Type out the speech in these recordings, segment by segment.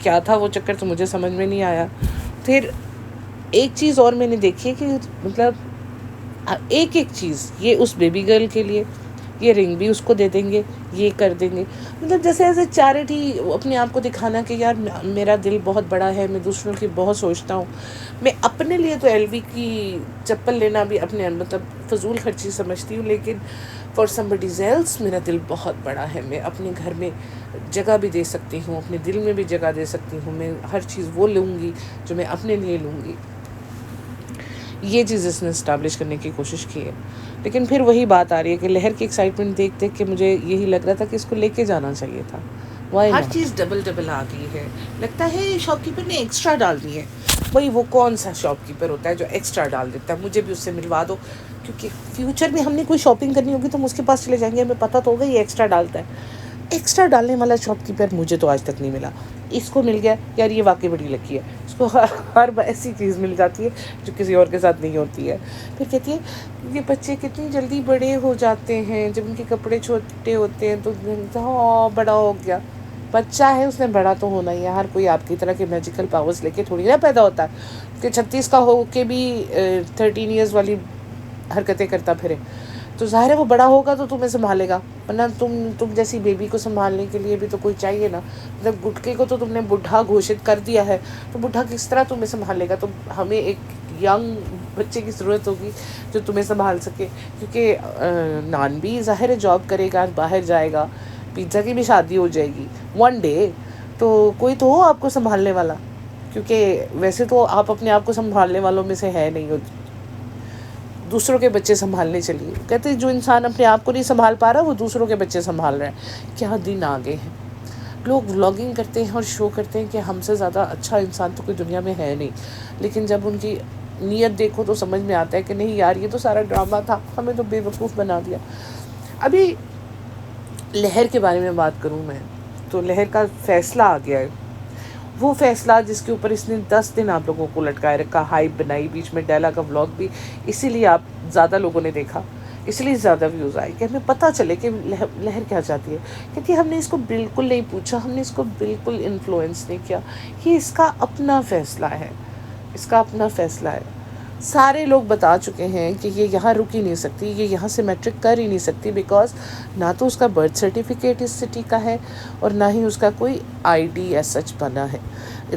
کیا تھا وہ چکر تو مجھے سمجھ میں نہیں آیا. پھر ایک چیز اور میں نے دیکھی ہے کہ مطلب ایک ایک چیز یہ اس بیبی گرل کے لیے، یہ رنگ بھی اس کو دے دیں گے، یہ کر دیں گے، مطلب جیسے ایسے چیریٹی اپنے آپ کو دکھانا کہ یار میرا دل بہت بڑا ہے، میں دوسروں کی بہت سوچتا ہوں. میں اپنے لیے تو ایل وی کی چپل لینا بھی اپنے مطلب فضول خرچی سمجھتی ہوں، لیکن فار somebody else میرا دل بہت بڑا ہے. میں اپنے گھر میں جگہ بھی دے سکتی ہوں، اپنے دل میں بھی جگہ دے سکتی ہوں. میں ہر چیز وہ لوں گی جو میں اپنے لیے لوں گی. یہ چیز اس نے اسٹیبلش کرنے کی کوشش کی ہے. لیکن پھر وہی بات آ رہی ہے کہ لہر کی ایکسائٹمنٹ دیکھ دیکھ کے مجھے یہی لگ رہا تھا کہ اس کو لے کے جانا چاہیے تھا. ہر چیز ڈبل ڈبل آ گئی ہے. لگتا ہے شاپ کیپر نے ایکسٹرا ڈال دی ہے. وہی وہ کون سا شاپ کیپر ہوتا ہے جو ایکسٹرا ڈال دیتا ہے؟ مجھے بھی اس سے ملوا دو، کیونکہ فیوچر میں ہم نے کوئی شاپنگ کرنی ہوگی تو ہم اس کے پاس چلے جائیں گے، ہمیں پتہ تو ہوگا یہ ایکسٹرا ڈالتا ہے. ایکسٹرا ڈالنے والا شاپ کیپر مجھے تو آج تک نہیں ملا. اس کو مل گیا یار، یہ واقعی بڑی لکی ہے. اس کو ہر ایسی چیز مل جاتی ہے جو کسی اور کے ساتھ نہیں ہوتی ہے. پھر کہتی ہے یہ بچے کتنی جلدی بڑے ہو جاتے ہیں، جب ان کے کپڑے چھوٹے ہوتے ہیں تو ہاں بڑا ہو گیا. بچہ ہے، اس نے بڑا تو ہونا ہی ہے. ہر کوئی آپ کی طرح کے میجیکل پاورز لے کے تھوڑی نہ پیدا ہوتا ہے کہ 36 کا ہو کے بھی 13 ایئرز والی حرکتیں کرتا پھرے. تو ظاہر ہے وہ بڑا ہوگا تو تمہیں سنبھالے گا، ورنہ تم جیسی بیبی کو سنبھالنے کے لیے بھی تو کوئی چاہیے نا. مطلب گٹکے کو تو تم نے بڈھا گھوشت کر دیا ہے، تو بڈھا کس طرح تمہیں سنبھالے گا؟ تو ہمیں ایک ینگ بچے کی ضرورت ہوگی جو تمہیں سنبھال سکے. کیونکہ نان بھی ظاہر ہے جاب کرے گا، باہر جائے گا، پیزا کی بھی شادی ہو جائے گی ون ڈے، تو کوئی تو ہو آپ کو سنبھالنے والا. کیونکہ ویسے تو آپ اپنے آپ کو سنبھالنے والوں میں سے ہے نہیں، دوسروں کے بچے سنبھالنے چلیے. کہتے جو انسان اپنے آپ کو نہیں سنبھال پا رہا وہ دوسروں کے بچے سنبھال رہے ہیں. کیا دن آگے ہیں. لوگ ولاگنگ کرتے ہیں اور شو کرتے ہیں کہ ہم سے زیادہ اچھا انسان تو کوئی دنیا میں ہے نہیں، لیکن جب ان کی نیت دیکھو تو سمجھ میں آتا ہے کہ نہیں یار یہ تو سارا ڈرامہ تھا، ہمیں تو بے وقوف بنا دیا. ابھی لہر کے بارے میں بات کروں میں تو لہر کا فیصلہ آ گیا ہے. وہ فیصلہ جس کے اوپر اس نے 10 دن آپ لوگوں کو لٹکائے رکھا، ہائپ بنائی، بیچ میں ڈیلا کا ولاگ بھی اسی لیے آپ زیادہ لوگوں نے دیکھا، اس لیے زیادہ ویوز آئے کہ ہمیں پتہ چلے کہ لہر کیا چاہتی ہے. کیونکہ ہم نے اس کو بالکل نہیں پوچھا، ہم نے اس کو بالکل انفلوئنس نہیں کیا. یہ اس کا اپنا فیصلہ ہے، اس کا اپنا فیصلہ ہے. سارے لوگ بتا چکے ہیں کہ یہ یہاں رک ہی نہیں سکتی، یہ یہاں سے میٹرک کر ہی نہیں سکتی، بیکاز نہ تو اس کا برتھ سرٹیفکیٹ اس سٹی کا ہے اور نہ ہی اس کا کوئی آئی ڈی ایس سچ بنا ہے،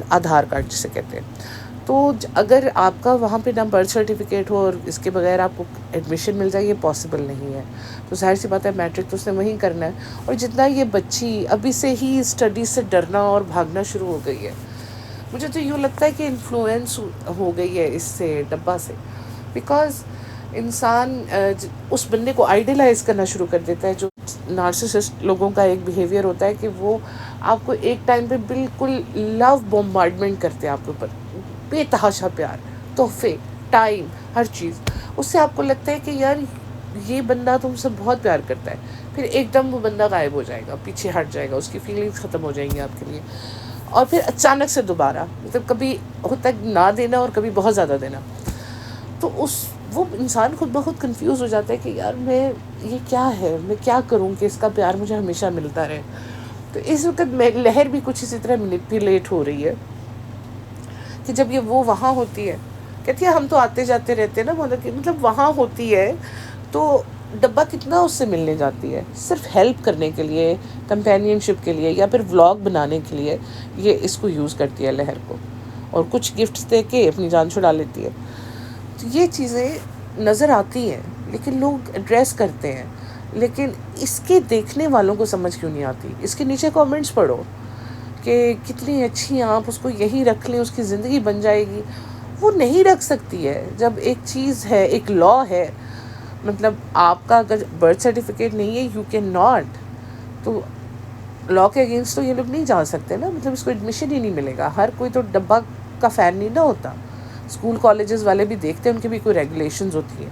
آدھار کارڈ جسے کہتے ہیں. تو اگر آپ کا وہاں پہ نہ برتھ سرٹیفکیٹ ہو اور اس کے بغیر آپ کو ایڈمیشن مل جائے، یہ پاسبل نہیں ہے. تو ظاہر سی بات ہے میٹرک تو اس نے وہیں کرنا ہے. اور جتنا یہ بچی ابھی سے ہی اسٹڈی سے ڈرنا اور بھاگنا شروع ہو گئی ہے، مجھے تو یوں لگتا ہے کہ انفلوئنس ہو گئی ہے اس سے، ڈبہ سے. بیکاز انسان اس بندے کو آئیڈیلائز کرنا شروع کر دیتا ہے. جو نارسسسٹ لوگوں کا ایک بیہیویئر ہوتا ہے کہ وہ آپ کو ایک ٹائم پہ بالکل لو بومبارڈمنٹ کرتے ہیں آپ کے اوپر، بے تحاشا پیار، تحفے، ٹائم، ہر چیز. اس سے آپ کو لگتا ہے کہ یار یہ بندہ تم سے بہت پیار کرتا ہے. پھر ایک دم وہ بندہ غائب ہو جائے گا، پیچھے ہٹ جائے گا، اس کی فیلنگز ختم ہو جائیں گی آپ کے لیے. اور پھر اچانک سے دوبارہ، مطلب کبھی ہوتا ہے نہ دینا اور کبھی بہت زیادہ دینا. تو وہ انسان خود بخود کنفیوز ہو جاتا ہے کہ یار یہ کیا ہے، میں کیا کروں کہ اس کا پیار مجھے ہمیشہ ملتا رہے. تو اس وقت لہر بھی کچھ اسی طرح مینیپولیٹ ہو رہی ہے کہ جب یہ وہ وہاں ہوتی ہے، کہتی ہے ہم تو آتے جاتے رہتے ہیں نا، مطلب وہاں ہوتی ہے تو ڈبہ کتنا اس سے ملنے جاتی ہے، صرف ہیلپ کرنے کے لیے، کمپینین شپ کے لیے، یا پھر ولاگ بنانے کے لیے یہ اس کو یوز کرتی ہے لہر کو، اور کچھ گفٹس دے کے اپنی جان چھڑا لیتی ہے. تو یہ چیزیں نظر آتی ہیں لیکن لوگ ایڈریس کرتے ہیں، لیکن اس کے دیکھنے والوں کو سمجھ کیوں نہیں آتی. اس کے نیچے کامنٹس پڑھو کہ کتنی اچھی ہیں آپ، اس کو یہی رکھ لیں اس کی زندگی بن جائے گی. وہ نہیں رکھ سکتی ہے. جب ایک چیز ہے، ایک لا ہے، مطلب آپ کا اگر برتھ سرٹیفکیٹ نہیں ہے یو کین ناٹ، تو لا کے اگینسٹ تو یہ لوگ نہیں جا سکتے نا. مطلب اس کو ایڈمیشن ہی نہیں ملے گا. ہر کوئی تو ڈبہ کا فین نہیں نہ ہوتا. اسکول کالجز والے بھی دیکھتے ہیں، ان کی بھی کوئی ریگولیشنز ہوتی ہیں.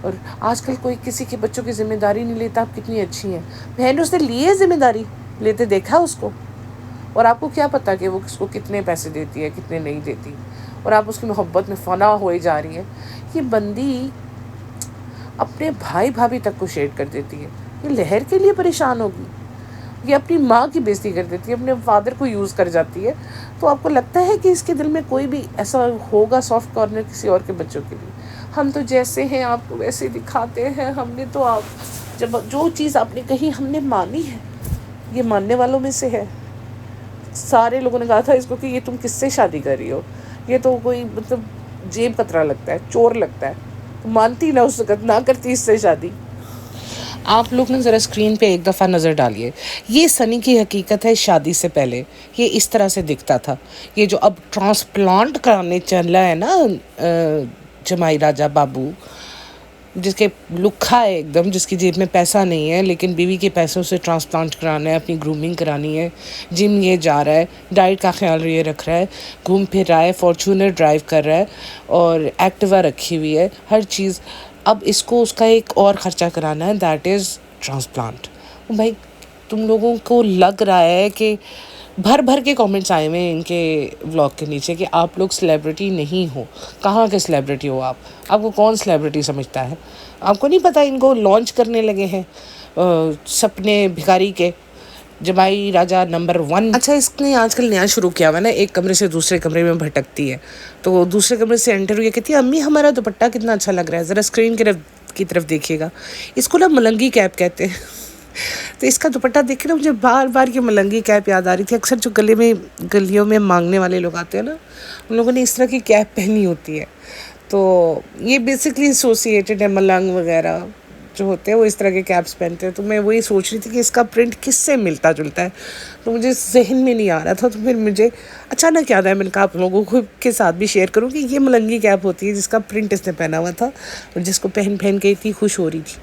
اور آج کل کوئی کسی کے بچوں کی ذمہ داری نہیں لیتا. آپ کتنی اچھی ہیں بہن، اس نے لی ہے ذمہ داری لیتے دیکھا اس کو، اور آپ کو کیا پتا کہ وہ کس کو کتنے پیسے دیتی ہے کتنے نہیں دیتی، اور آپ اس کی محبت میں فنا ہوئے جا رہی ہیں. یہ بندی اپنے بھائی بھابھی تک کو شیڈ کر دیتی ہے. یہ لہر کے لیے پریشان ہوگی. یہ اپنی ماں کی بےزتی کر دیتی ہے، اپنے فادر کو یوز کر جاتی ہے. تو آپ کو لگتا ہے کہ اس کے دل میں کوئی بھی ایسا ہوگا سافٹ کارنر کسی اور کے بچوں کے لیے؟ ہم تو جیسے ہیں آپ کو ویسے دکھاتے ہیں. ہم نے تو آپ جب جو چیز آپ نے کہی ہم نے مانی ہے، یہ ماننے والوں میں سے ہے. سارے لوگوں نے کہا تھا اس کو کہ یہ تم کس سے شادی کر رہی ہو، یہ تو کوئی مطلب جیب کترا لگتا ہے، چور لگتا ہے. مانتی نہ اس وقت، نہ کرتی اس سے شادی. آپ لوگ نے ذرا اسکرین پہ ایک دفعہ نظر ڈالیے. یہ سنی کی حقیقت ہے شادی سے پہلے یہ اس طرح سے دکھتا تھا. یہ جو اب ٹرانسپلانٹ کرانے چل رہا ہے نا جمائی راجہ بابو، جس کے لکھا ہے ایک دم، جس کی جیب میں پیسہ نہیں ہے لیکن بیوی کے پیسوں سے ٹرانسپلانٹ کرانا ہے، اپنی گرومنگ کرانی ہے، جم یہ جا رہا ہے، ڈائٹ کا خیال یہ رکھ رہا ہے، گھوم پھر رہا ہے، فارچونر ڈرائیو کر رہا ہے اور ایکٹیوا رکھی ہوئی ہے، ہر چیز. اب اس کو اس کا ایک اور خرچہ کرانا ہے، دیٹ از ٹرانسپلانٹ. بھائی تم لوگوں کو لگ رہا ہے کہ بھر بھر کے کامنٹس آئے ہوئے ہیں ان کے ولاگ کے نیچے کہ آپ لوگ سلیبریٹی نہیں ہو. کہاں کے سلیبریٹی ہو آپ کو کون سلیبریٹی سمجھتا ہے؟ آپ کو نہیں پتہ ان کو لانچ کرنے لگے ہیں سپنے بھکاری کے جمائی راجہ نمبر 1. اچھا اس نے آج کل نیا شروع کیا ہوا نا، ایک کمرے سے دوسرے کمرے میں بھٹکتی ہے، تو دوسرے کمرے سے انٹر ہوئی کہتی ہے امی ہمارا دوپٹہ کتنا اچھا لگ رہا ہے، ذرا اسکرین کی طرف دیکھیے گا. اس کو نا ملنگی کیپ کہتے ہیں. تو اس کا دوپٹہ دیکھ کے نا مجھے بار بار یہ ملنگی کیپ یاد آ رہی تھی. اکثر جو گلیوں میں مانگنے والے لوگ آتے ہیں نا، ان لوگوں نے اس طرح کی کیپ پہنی ہوتی ہے. تو یہ بیسکلی ایسوسیٹیڈ ہے، ملنگ وغیرہ جو ہوتے ہیں وہ اس طرح کے کیپس پہنتے ہیں. تو میں وہی سوچ رہی تھی کہ اس کا پرنٹ کس سے ملتا جلتا ہے، تو مجھے ذہن میں نہیں آ رہا تھا. تو پھر مجھے اچانک یاد آیا، میں نے کہا آپ لوگوں کے ساتھ بھی شیئر کروں کہ یہ ملنگی کیپ ہوتی ہے جس کا پرنٹ اس نے پہنا ہوا تھا اور جس کو پہن کے اتنی خوش ہو رہی تھی.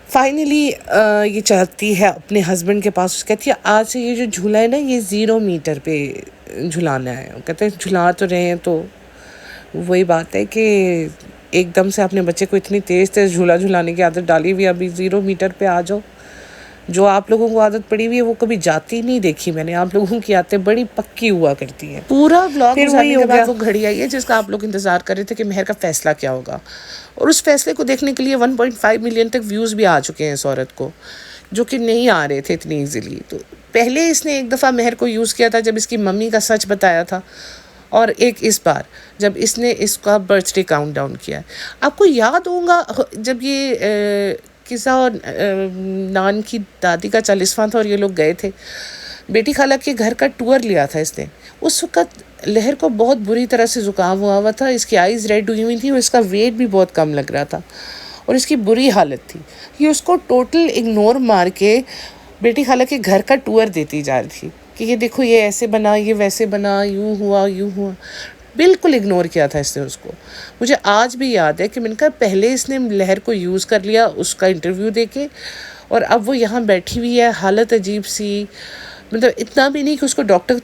فائنلی یہ چاہتی ہے اپنے ہسبینڈ کے پاس، کہتی ہے آج سے یہ جو جھولا ہے نا یہ 0 میٹر پہ جھلانا ہے. کہتے ہیں جھلا تو رہے ہیں، تو وہی بات ہے کہ ایک دم سے اپنے بچے کو اتنی تیز جھولا جھلانے کی عادت ڈالی ہوئی، ابھی 0 میٹر پہ آ جاؤ. جو آپ لوگوں کو عادت پڑی ہوئی ہے وہ کبھی جاتی نہیں دیکھی میں نے. آپ لوگوں کی عادتیں بڑی پکی ہوا کرتی ہیں. پورا ولاگ گزارنے کے بعد وہ گھڑی آئی ہے جس کا آپ لوگ انتظار کر رہے تھے کہ مہر کا فیصلہ کیا ہوگا، اور اس فیصلے کو دیکھنے کے لیے 1.5 ملین تک ویوز بھی آ چکے ہیں اس عورت کو، جو کہ نہیں آ رہے تھے اتنی ایزیلی. تو پہلے اس نے ایک دفعہ مہر کو یوز کیا تھا جب اس کی ممی کا سچ بتایا تھا، اور ایک اس بار جب اس نے اس کا برتھ ڈے کاؤنٹ ڈاؤن کیا ہے. آپ کو یاد ہوگا جب یہ قصہ اور نان کی دادی کا 40واں تھا اور یہ لوگ گئے تھے، بیٹی خالہ کے گھر کا ٹور لیا تھا اس نے. اس وقت لہر کو بہت بری طرح سے زکام ہوا تھا، اس کی آئیز ریڈ ہوئی ہوئی تھی اور اس کا ویٹ بھی بہت کم لگ رہا تھا اور اس کی بری حالت تھی. یہ اس کو ٹوٹل اگنور مار کے بیٹی خالہ کے گھر کا ٹور دیتی جا رہی تھی کہ یہ دیکھو یہ ایسے بنا، یہ ویسے بنا، یوں ہوا یوں ہوا. بالکل اگنور کیا تھا اس نے اس کو. مجھے آج بھی یاد ہے کہ میں نے کہا پہلے اس نے لہر کو یوز کر لیا اس کا انٹرویو دے کے، اور اب وہ یہاں بیٹھی ہوئی ہے حالت عجیب سی. مطلب اتنا بھی نہیں کہ اس کو ڈاکٹر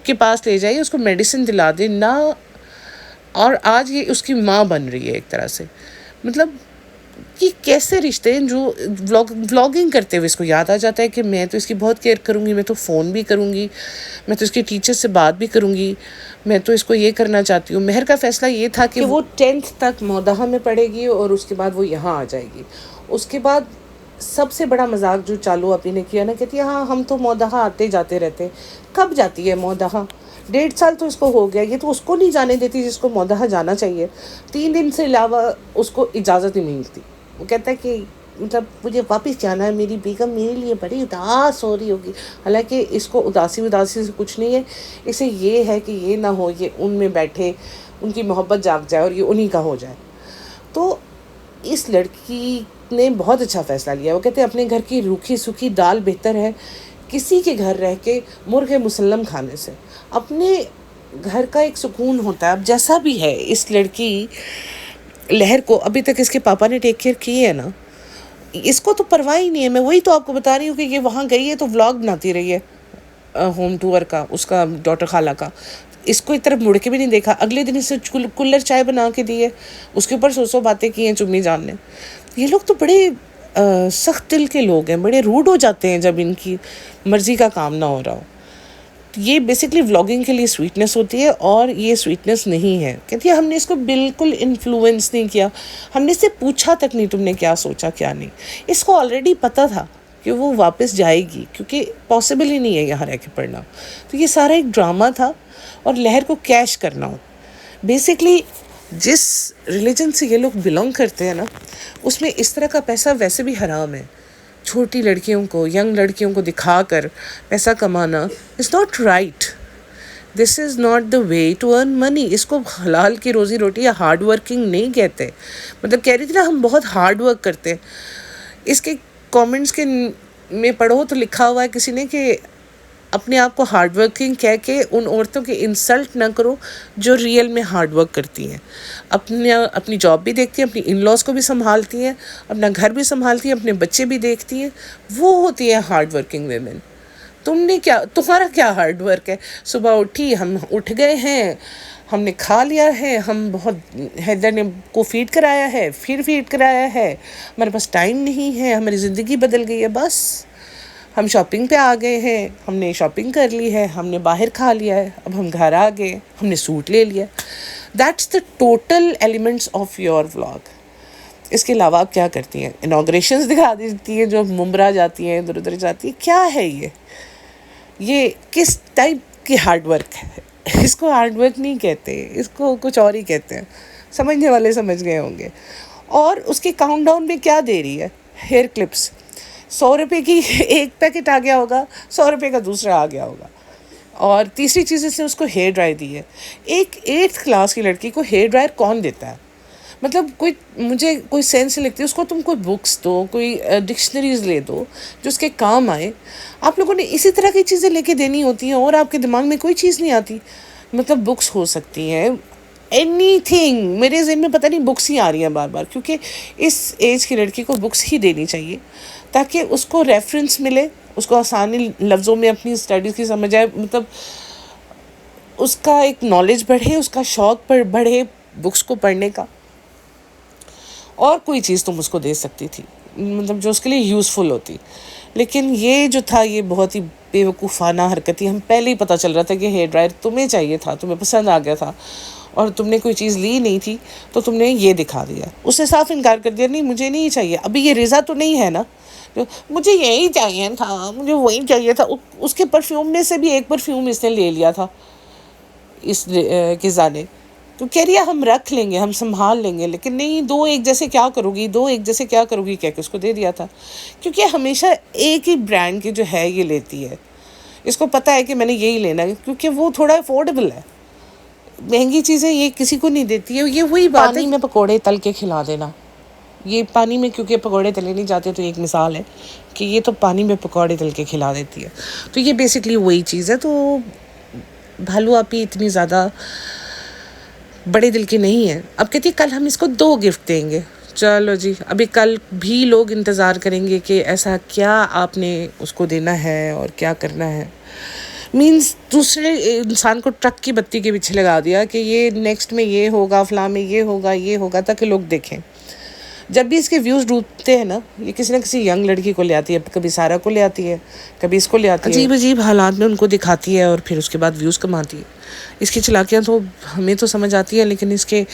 کے پاس لے جائے، اس کو میڈیسن دلا دے نہ، اور آج یہ اس کی ماں بن رہی ہے ایک طرح سے. مطلب یہ کیسے رشتے ہیں جو ولاگنگ کرتے ہوئے اس کو یاد آ جاتا ہے کہ میں تو اس کی بہت کیئر کروں گی، میں تو فون بھی کروں گی، میں تو اس کے ٹیچر سے بات بھی کروں گی، میں تو اس کو یہ کرنا چاہتی ہوں. مہر کا فیصلہ یہ تھا کہ وہ 10th تک مودہا میں پڑھے گی اور اس کے بعد وہ یہاں آ جائے گی. اس کے بعد سب سے بڑا مذاق جو چالو اپی نے کیا نا، کہتی ہے ہاں ہم تو مودہا آتے جاتے رہتے. کب جاتی ہے مودہا؟ 1.5 سال تو اس کو ہو گیا. یہ تو اس کو نہیں جانے دیتی جس کو مودہا جانا چاہیے. 3 دن سے علاوہ اس کو اجازت نہیں ملتی. وہ کہتا ہے کہ مطلب مجھے واپس جانا ہے، میری بیگم میرے لیے بڑی اداس ہو رہی ہوگی. حالانکہ اس کو اداسی سے کچھ نہیں ہے، اسے یہ ہے کہ یہ نہ ہو یہ ان میں بیٹھے ان کی محبت جاگ جائے اور یہ انہی کا ہو جائے. تو اس لڑکی نے بہت اچھا فیصلہ لیا. وہ کہتے ہیں اپنے گھر کی روکھی سوکھی دال بہتر ہے کسی کے گھر رہ کے مرغ مسلم کھانے سے. اپنے گھر کا ایک سکون ہوتا ہے. اب جیسا بھی ہے اس لڑکی لہر کو ابھی تک اس کے پاپا نے ٹیک کیئر کی ہے نا، اس کو تو پرواہ ہی نہیں ہے. میں وہی تو آپ کو بتا رہی ہوں کہ یہ وہاں گئی ہے تو ولاگ بناتی رہی ہے ہوم ٹور کا، اس کا ڈاٹر خالہ کا. اس کو ایک طرف مڑ کے بھی نہیں دیکھا. اگلے دن اسے کولر چائے بنا کے دی ہے، اس کے اوپر 100 باتیں کی ہیں چمی جان نے. یہ لوگ تو بڑے سخت دل کے لوگ ہیں، بڑے روڈ ہو جاتے ہیں جب ان کی مرضی کا کام نہ ہو رہا ہو. یہ بیسکلی ولاگنگ کے لیے سویٹنس ہوتی ہے اور یہ سویٹنس نہیں ہے. کہتی ہے ہم نے اس کو بالکل انفلوئنس نہیں کیا، ہم نے اس سے پوچھا تک نہیں تم نے کیا سوچا کیا نہیں. اس کو آلریڈی پتہ تھا کہ وہ واپس جائے گی، کیونکہ پاسبل ہی نہیں ہے یہاں رہ کے پڑھنا. تو یہ سارا ایک ڈرامہ تھا، اور لہر کو کیش کرنا ہو. بیسکلی جس ریلیجن سے یہ لوگ بلانگ کرتے ہیں نا، اس میں اس طرح کا پیسہ ویسے بھی حرام ہے. چھوٹی لڑکیوں کو، ینگ لڑکیوں کو دکھا کر پیسہ کمانا is not right. This is not the way to earn money. اس کو حلال کی روزی روٹی یا ہارڈ ورکنگ نہیں کہتے. مطلب کہہ رہی تھی نا ہم بہت ہارڈ ورک کرتے ہیں. اس کے کامنٹس کے میں پڑھو تو لکھا ہوا ہے کسی نے کہ اپنے آپ کو ہارڈ ورکنگ کہہ کے ان عورتوں کے انسلٹ نہ کرو جو ریئل میں ہارڈ ورک کرتی ہیں. اپنی جاب بھی دیکھتی ہیں، اپنی ان لاس کو بھی سنبھالتی ہیں، اپنا گھر بھی سنبھالتی ہیں، اپنے بچے بھی دیکھتی ہیں. وہ ہوتی ہیں ہارڈ ورکنگ ویمن. تمہارا کیا ہارڈ ورک ہے؟ صبح اٹھی، ہم اٹھ گئے ہیں، ہم نے کھا لیا ہے، ہم بہت حیدر نے کو فیڈ کرایا ہے، پھر فیڈ کرایا ہے، ہمارے پاس ٹائم نہیں ہے، ہماری زندگی بدل گئی ہے. بس ہم شاپنگ پہ آ گئے ہیں، ہم نے شاپنگ کر لی ہے، ہم نے باہر کھا لیا ہے، اب ہم گھر آ گئے، ہم نے سوٹ لے لیا. That's the total elements of your vlog. اس کے علاوہ آپ کیا کرتی ہیں؟ انوگریشنز دکھا دیتی ہیں جو ممبرا جاتی ہیں، ادھر ادھر جاتی ہیں. کیا ہے یہ کس ٹائپ کی ہارڈ ورک ہے؟ اس کو ہارڈ ورک نہیں کہتے، اس کو کچھ اور ہی کہتے ہیں. سمجھنے والے سمجھ گئے ہوں گے. اور اس کے کاؤنٹ ڈاؤن میں کیا دے رہی ہے؟ Hair clips. 100 روپے کی ایک پیکٹ آ گیا ہوگا، 100 روپے کا دوسرا آ گیا ہوگا. اور تیسری چیز اس نے اس کو ہیئر ڈرائی دی ہے. ایک 8th کلاس کی لڑکی کو ہیئر ڈرائر کون دیتا ہے؟ مطلب مجھے کوئی سینس نہیں لگتی. اس کو تم کوئی بکس دو، کوئی ڈکشنریز لے دو جو اس کے کام آئے. آپ لوگوں نے اسی طرح کی چیزیں لے کے دینی ہوتی ہیں، اور آپ کے دماغ میں کوئی چیز نہیں آتی. مطلب بکس ہو سکتی ہیں، اینی تھنگ. میرے ذہن میں پتہ نہیں بکس ہی آ رہی ہیں بار بار، کیونکہ اس ایج کی لڑکی کو بکس ہی دینی چاہیے تاکہ اس کو ریفرنس ملے، اس کو آسانی لفظوں میں اپنی اسٹڈیز کی سمجھ آئے. مطلب اس کا ایک نالج بڑھے، اس کا شوق بڑھے بکس کو پڑھنے کا. اور کوئی چیز تم اس کو دے سکتی تھی، مطلب جو اس کے لیے یوزفل ہوتی. لیکن یہ جو تھا یہ بہت ہی بیوقوفانہ حرکت تھی. ہم پہلے ہی پتہ چل رہا تھا کہ ہیئر ڈرائر تمہیں چاہیے تھا، تمہیں پسند آ گیا تھا، اور تم نے کوئی چیز لی نہیں تھی تو تم نے یہ دکھا دیا. اس نے صاف انکار کر دیا، نہیں مجھے نہیں چاہیے. ابھی یہ رضا تو نہیں ہے نا، مجھے یہی چاہیے تھا، مجھے وہی چاہیے تھا. اس کے پرفیوم میں سے بھی ایک پرفیوم اس نے لے لیا تھا اس غذا نے. تو کہہ رہی ہے ہم رکھ لیں گے، ہم سنبھال لیں گے. لیکن نہیں، 2 ایک جیسے کیا کرو گی، 2 ایک جیسے کیا کرو گی کہہ کے اس کو دے دیا تھا. کیونکہ ہمیشہ ایک ہی برانڈ کی جو ہے یہ لیتی ہے. اس کو پتہ ہے کہ میں نے یہی لینا ہے، کیونکہ وہ تھوڑا افورڈیبل ہے. مہنگی چیزیں یہ کسی کو نہیں دیتی ہے. یہ وہی بات ہے، پانی میں پکوڑے تل کے کھلا دینا. یہ پانی میں کیونکہ پکوڑے تلے نہیں جاتے تو ایک مثال ہے کہ یہ تو پانی میں پکوڑے تل کے کھلا دیتی ہے. تو یہ بیسکلی وہی چیز ہے. تو بھالو آپی اتنی زیادہ بڑے دل کی نہیں ہے. اب کہتی ہے کل ہم اس کو 2 گفٹ دیں گے. چلو جی، ابھی کل بھی لوگ انتظار کریں گے کہ ایسا کیا آپ نے اس کو دینا ہے اور کیا کرنا ہے. مینس دوسرے انسان کو ٹرک کی بتی کے پیچھے لگا دیا کہ یہ نیکسٹ میں یہ ہوگا، فلاں میں یہ ہوگا، یہ ہوگا، تاکہ لوگ دیکھیں. جب بھی اس کے ویوز ڈوبتے ہیں نا، یہ کسی نہ کسی ینگ لڑکی کو لے آتی ہے. کبھی سارا کو لے آتی ہے، کبھی اس کو لے آتی ہے. عجیب عجیب حالات میں ان کو دکھاتی ہے اور پھر اس کے بعد ویوز کماتی ہے. اس کی چلاکیاں تو ہمیں تو سمجھ آتی ہے، لیکن اس کے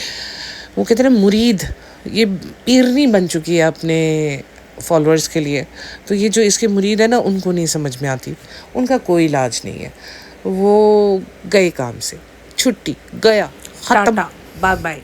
وہ کہتے ہیں نا مرید، یہ پیرنی بن چکی ہے اپنے فالوورز کے لیے. تو یہ جو اس کے مرید ہیں نا، ان کو نہیں سمجھ میں آتی. ان کا کوئی علاج نہیں ہے. وہ گئے کام سے، چھٹی، گیا، ختم، بائے بائے.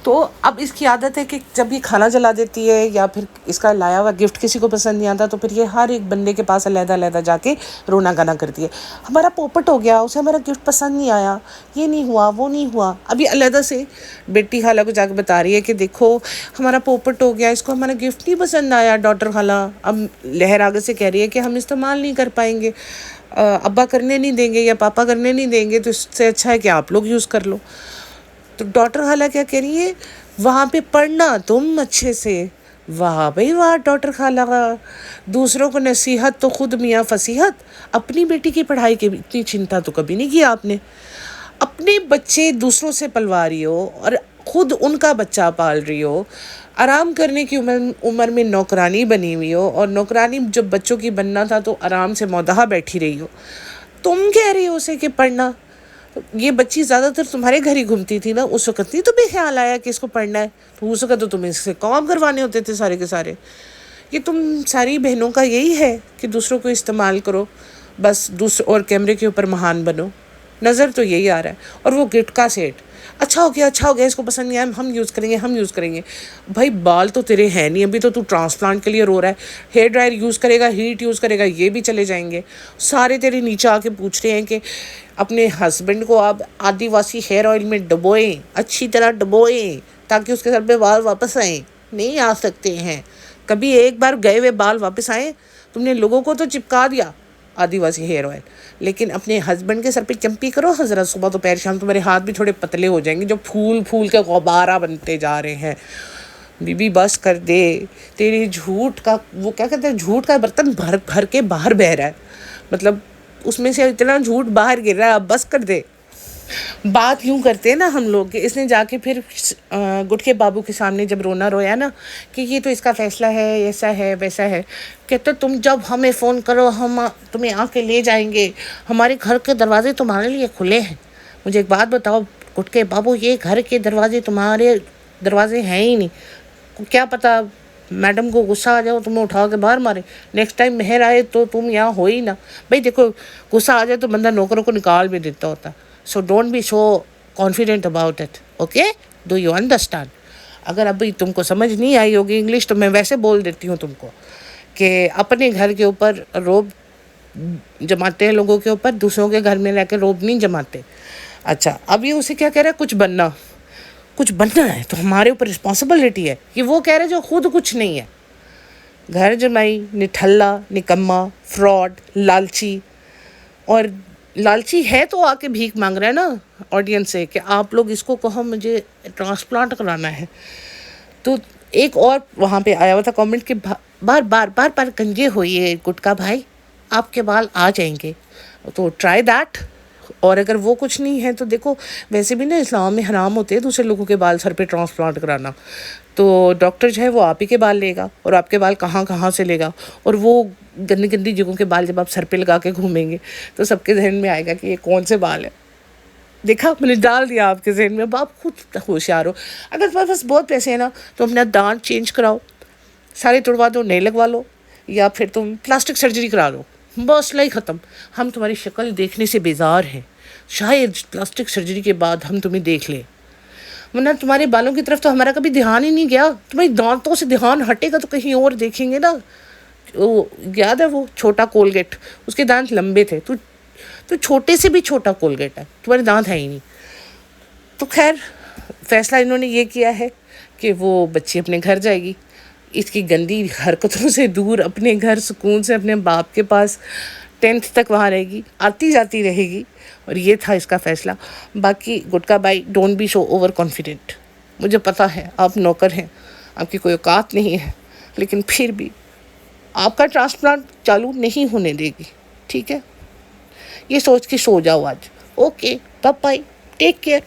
تو اب اس کی عادت ہے کہ جب یہ کھانا جلا دیتی ہے یا پھر اس کا لایا ہوا گفٹ کسی کو پسند نہیں آتا تو پھر یہ ہر ایک بندے کے پاس علیحدہ علیحدہ جا کے رونا گانا کرتی ہے. ہمارا پوپٹ ہو گیا، اسے ہمارا گفٹ پسند نہیں آیا، یہ نہیں ہوا، وہ نہیں ہوا. ابھی علیحدہ سے بیٹی خالہ کو جا کے بتا رہی ہے کہ دیکھو ہمارا پوپٹ ہو گیا، اس کو ہمارا گفٹ نہیں پسند آیا ڈاٹر خالہ. اب لہر آگے سے کہہ رہی ہے کہ ہم استعمال نہیں کر پائیں گے، ابا کرنے نہیں دیں گے یا پاپا کرنے نہیں دیں گے، تو اس سے اچھا ہے کہ آپ لوگ یوز کر لو. تو ڈاٹر خالہ کیا کہہ رہی ہے، وہاں پہ پڑھنا تم اچھے سے. واہ بھائی واہ ڈاٹر خالہ، دوسروں کو نصیحت تو خود میاں فصیحت. اپنی بیٹی کی پڑھائی کی اتنی چنتا تو کبھی نہیں کیا آپ نے. اپنے بچے دوسروں سے پلوا رہی ہو اور خود ان کا بچہ پال رہی ہو. آرام کرنے کی عمر میں نوکرانی بنی ہوئی ہو، اور نوکرانی جب بچوں کی بننا تھا تو آرام سے مودہا بیٹھی رہی ہو. تم کہہ رہی ہو اسے کہ پڑھنا. یہ بچی زیادہ تر تمہارے گھر ہی گھومتی تھی نا، اس وقت نہیں تمہیں خیال آیا کہ اس کو پڑھنا ہے. تو اس وقت تو تمہیں اس سے کام کروانے ہوتے تھے سارے کے سارے. یہ تم ساری بہنوں کا یہی ہے کہ دوسروں کو استعمال کرو، بس دوسروں اور کیمرے کے اوپر مہان بنو. نظر تو یہی آ رہا ہے. اور وہ گٹکا سیٹ، اچھا ہو گیا، اس کو پسند نہیں آیا، ہم یوز کریں گے. بھائی بال تو تیرے ہیں نہیں، ابھی تو ٹرانسپلانٹ کے لیے رو رہا ہے. ہیئر ڈرائر یوز کرے گا، ہیٹ یوز کرے گا، یہ بھی چلے جائیں گے. سارے تیرے نیچے آ کے پوچھ رہے ہیں کہ اپنے ہسبینڈ کو آپ آدی واسی ہیئر آئل میں ڈبوئیں، اچھی طرح ڈبوئیں، تاکہ اس کے سر پہ بال واپس آئیں. نہیں آ سکتے ہیں. کبھی ایک بار گئے ہوئے بال واپس آئیں؟ تم نے لوگوں کو تو چپکا دیا آدی واسی ہیئر آئل، لیکن اپنے ہسبینڈ کے سر پہ چمپی کرو حضرت، صبح دوپہر شام تمہارے ہاتھ بھی تھوڑے پتلے ہو جائیں گے جو پھول کے غبارہ بنتے جا رہے ہیں. بی بی بس کر دے. تیری جھوٹ کا وہ کیا کہتے ہیں، جھوٹ کا برتن بھر کے باہر بہہ رہا ہے، مطلب اس میں سے اتنا جھوٹ باہر گر رہا ہے. اب بس کر دے. بات یوں کرتے ہیں نا ہم لوگ کہ اس نے جا کے پھر گٹکے بابو کے سامنے جب رویا نا کہ یہ تو اس کا فیصلہ ہے، ایسا ہے ویسا ہے، کہتے تم جب ہمیں فون کرو ہم تمہیں آ کے لے جائیں گے، ہمارے گھر کے دروازے تمہارے لیے کھلے ہیں. مجھے ایک بات بتاؤ گٹکے بابو، یہ گھر کے دروازے تمہارے دروازے ہیں ہی نہیں. کیا پتہ میڈم کو غصہ آ جاؤ تمہیں اٹھا کے باہر مارے، نیکسٹ ٹائم مہر آئے تو تم یہاں ہو ہی نا. بھائی دیکھو غصہ آ جائے تو بندہ نوکروں کو نکال بھی دیتا ہوتا. So don't be so confident about it. Okay, do you understand? اگر ابھی تم کو سمجھ نہیں آئی ہوگی انگلش تو میں ویسے بول دیتی ہوں تم کو کہ اپنے گھر کے اوپر روب جماتے ہیں لوگوں کے اوپر، دوسروں کے گھر میں رہ کے روب نہیں جماتے. اچھا اب یہ اسے کیا کہہ رہا ہے، کچھ بننا ہے تو ہمارے اوپر رسپانسبلٹی ہے. یہ وہ کہہ رہا ہے جو خود کچھ نہیں ہے. گھر جمائی، نٹھلا، نکما، فراڈ، لالچی. اور لالچی ہے تو آ کے بھیک مانگ رہا ہے نا آڈینس سے کہ آپ لوگ اس کو کہو مجھے ٹرانسپلانٹ کرانا ہے. تو ایک اور وہاں پہ آیا ہوا تھا کامنٹ کہ بار گنجے ہوئیے گٹکا بھائی، آپ کے بال آ جائیں گے. تو ٹرائی دیٹ. اور اگر وہ کچھ نہیں ہے تو دیکھو ویسے بھی نا اسلام میں حرام ہوتے ہیں دوسرے لوگوں کے بال سر پہ ٹرانسپلانٹ کرانا. تو ڈاکٹر جو ہے وہ آپ ہی کے بال لے گا، اور آپ کے بال کہاں سے لے گا. اور وہ گندی جگہوں کے بال جب آپ سر پہ لگا کے گھومیں گے تو سب کے ذہن میں آئے گا کہ یہ کون سے بال ہے. دیکھا میں نے ڈال دیا آپ کے ذہن میں. اب آپ خود ہوشیار ہو. اگر تمہارے پاس بہت پیسے ہیں نا تو اپنا دانت چینج کراؤ، سارے توڑوا دو، نئے لگوا لو، یا پھر تم پلاسٹک سرجری کرا لو، بس لائی ختم. ہم تمہاری شکل دیکھنے سے بیزار ہیں، شاید پلاسٹک سرجری کے بعد ہم تمہیں دیکھ لیں، ورنہ تمہارے بالوں کی طرف تو ہمارا کبھی دھیان ہی نہیں گیا. تمہاری دانتوں سے دھیان ہٹے گا تو کہیں اور دیکھیں گے نا. وہ یاد ہے وہ چھوٹا کولگیٹ، اس کے دانت لمبے تھے. تو چھوٹے سے بھی چھوٹا کولگیٹ ہے، تمہارے دانت ہے ہی نہیں. تو خیر فیصلہ انہوں نے یہ کیا ہے کہ وہ بچی اپنے گھر جائے گی، اس کی گندی حرکتوں سے دور اپنے گھر سکون سے اپنے باپ کے پاس 10th تک وہاں رہے گی، آتی جاتی رہے گی. اور یہ تھا اس کا فیصلہ. باقی گٹکا بھائی don't be so overconfident. مجھے پتہ ہے آپ نوکر ہیں، آپ کی کوئی اوقات نہیں ہے، لیکن پھر بھی آپ کا ٹرانسپلانٹ چالو نہیں ہونے دے گی. ٹھیک ہے، یہ سوچ کے سو جاؤ آج. Okay, bye bye, take care.